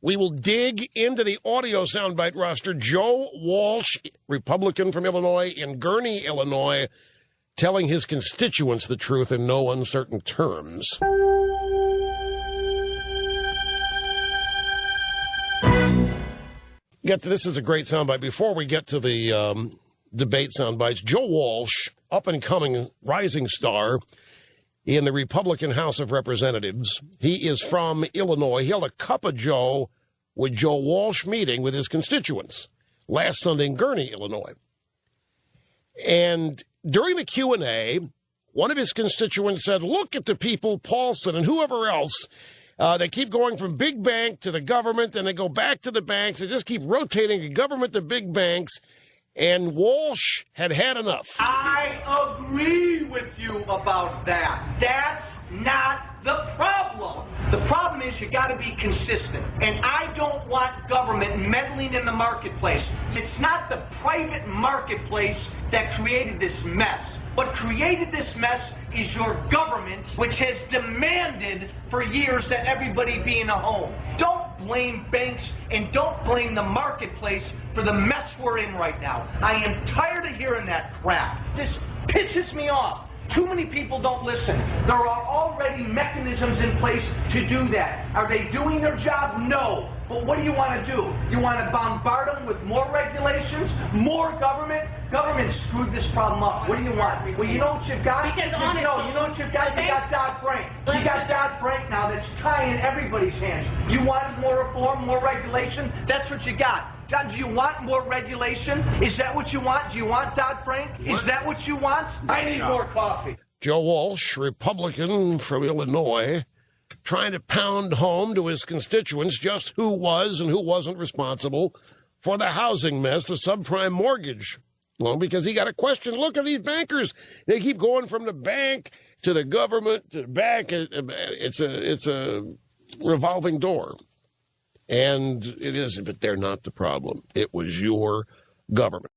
We will dig into the audio soundbite roster. Joe Walsh, Republican from Illinois, in Gurnee, Illinois, telling his constituents the truth in no uncertain terms. This is a great soundbite. Before we get to the debate soundbites, Joe Walsh, up-and-coming rising star in the Republican House of Representatives. He is from Illinois. He held a Cup of Joe with Joe Walsh meeting with his constituents last Sunday in Gurnee, Illinois. And during the Q&A, one of his constituents said, look at the people, Paulson and whoever else, they keep going from big bank to the government, and they go back to the banks. They just keep rotating the government to big banks. And Walsh had had enough. I agree with you about that. That's not the problem. The problem is you got to be consistent. And I don't want government meddling in the marketplace. It's not the private marketplace that created this mess. What created this mess is your government, which has demanded for years that everybody be in a home. Don't blame banks and don't blame the marketplace for the mess we're in right now. I am tired of hearing that crap. This pisses me off. Too many people don't listen. There are already mechanisms in place to do that. Are they doing their job? No. But what do you want to do? You want to bombard them with more regulations, more government? Government screwed this problem up. What do you want? Well, you know what you've got? Because you know what you've got? You got Dodd-Frank. You got Dodd-Frank now that's tying everybody's hands. You wanted more reform, more regulation? That's what you got. John, do you want more regulation? Is that what you want? Do you want Dodd-Frank? Is that what you want? I need more coffee. Joe Walsh, Republican from Illinois, trying to pound home to his constituents just who was and who wasn't responsible for the housing mess, the subprime mortgage loan, because he got a question. Look at these bankers. They keep going from the bank to the government to the bank. It's a revolving door. And it is, but they're not the problem. It was your government.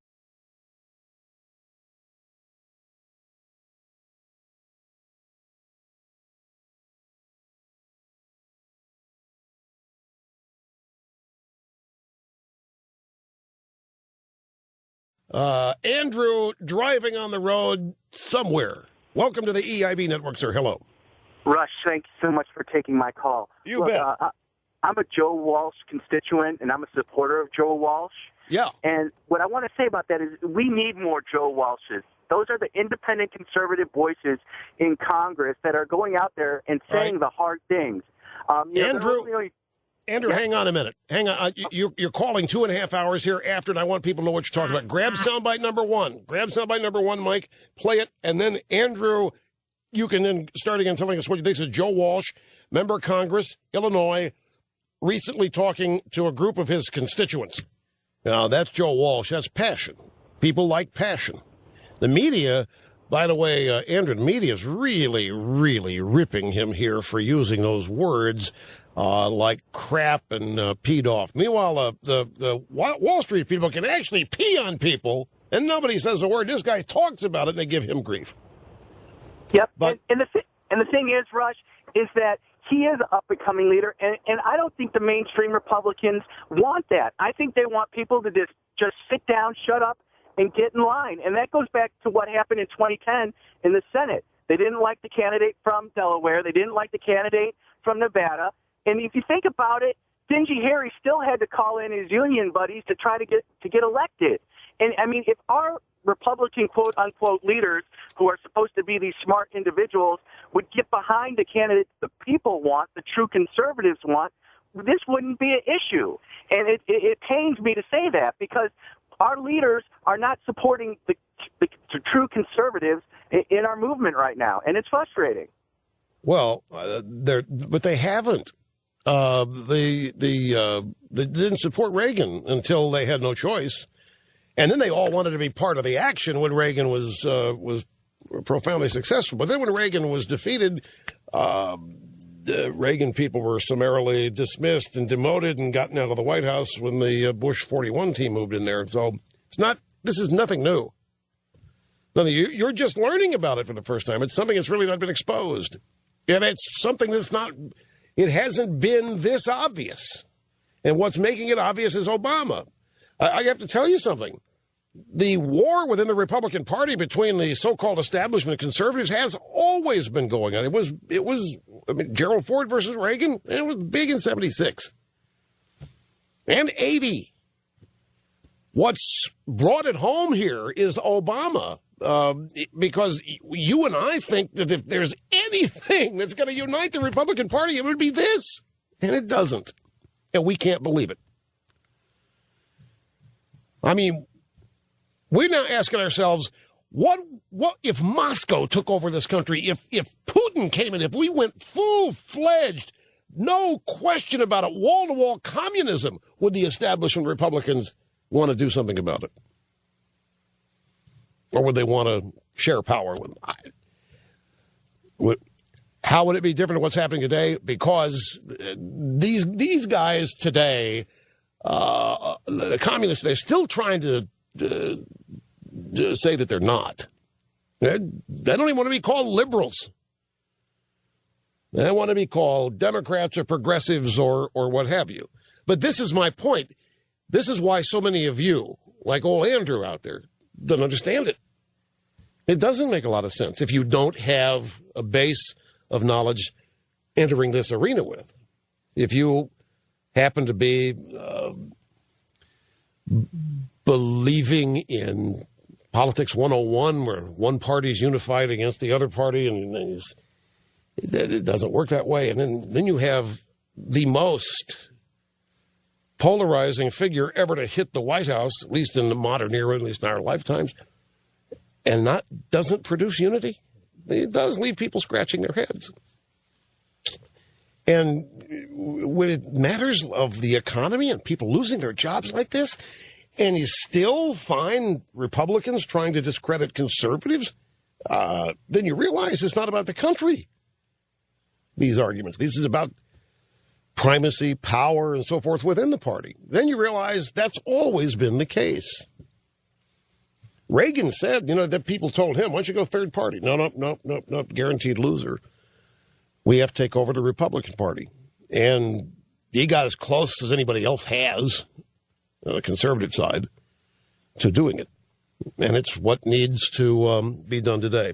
Andrew, driving on the road somewhere. Welcome to the EIB Network, sir. Hello. Rush, thank you so much for taking my call. You bet. I'm a Joe Walsh constituent, and I'm a supporter of Joe Walsh. Yeah. And what I want to say about that is we need more Joe Walshes. Those are the independent conservative voices in Congress that are going out there and saying the hard things. Andrew, hang on a minute. Hang on. You're calling 2.5 hours here after, and I want people to know what you're talking about. Grab soundbite number one. Grab soundbite number one, Mike. Play it. And then, Andrew, you can then start again telling us what you think. This is Joe Walsh, member of Congress, Illinois, recently talking to a group of his constituents. Now, that's Joe Walsh. That's passion. People like passion. The media, by the way, Andrew, the media is really, really ripping him here for using those words like crap and peed off. Meanwhile, the Wall Street people can actually pee on people, and nobody says a word. This guy talks about it, and they give him grief. Yep. But, and the thing is, Rush, is that he is an up-and-coming leader, and I don't think the mainstream Republicans want that. I think they want people to just sit down, shut up, and get in line. And that goes back to what happened in 2010 in the Senate. They didn't like the candidate from Delaware. They didn't like the candidate from Nevada. And if you think about it, Stingy Harry still had to call in his union buddies to try to get elected. And, I mean, if our Republican quote-unquote leaders, who are supposed to be these smart individuals, would get behind the candidates the people want, the true conservatives want, this wouldn't be an issue. And it pains me to say that, because our leaders are not supporting the true conservatives in our movement right now, and it's frustrating. Well, but they haven't. They didn't support Reagan until they had no choice. And then they all wanted to be part of the action when Reagan was profoundly successful. But then when Reagan was defeated, the Reagan people were summarily dismissed and demoted and gotten out of the White House when the Bush 41 team moved in there. So this is nothing new. You're just learning about it for the first time. It's something that's really not been exposed. And it's something it hasn't been this obvious. And what's making it obvious is Obama. I have to tell you something. The war within the Republican Party between the so-called establishment conservatives has always been going on. It was I mean, Gerald Ford versus Reagan, and it was big in 76 and 80. What's brought it home here is Obama, because you and I think that if there's anything that's going to unite the Republican Party, it would be this, and it doesn't, and we can't believe it. I mean, we're now asking ourselves, what if Moscow took over this country, if Putin came in, if we went full-fledged, no question about it, wall-to-wall communism, would the establishment Republicans want to do something about it? Or would they want to share power with them? How would it be different than what's happening today? Because these guys today, the communists, they're still trying to say that they're not. They don't even want to be called liberals. They want to be called Democrats or progressives or what have you. But this is my point. This is why so many of you, like old Andrew out there, don't understand it. It doesn't make a lot of sense if you don't have a base of knowledge entering this arena with. If you happen to be believing in politics 101, where one party is unified against the other party, and it doesn't work that way. And then you have the most polarizing figure ever to hit the White House, at least in the modern era, at least in our lifetimes, and doesn't produce unity. It does leave people scratching their heads. And when it matters of the economy and people losing their jobs like this, and you still find Republicans trying to discredit conservatives, then you realize it's not about the country, these arguments. This is about primacy, power, and so forth within the party. Then you realize that's always been the case. Reagan said, that people told him, why don't you go third party? No, guaranteed loser. We have to take over the Republican Party. And he got as close as anybody else has on the conservative side to doing it. And it's what needs to be done today.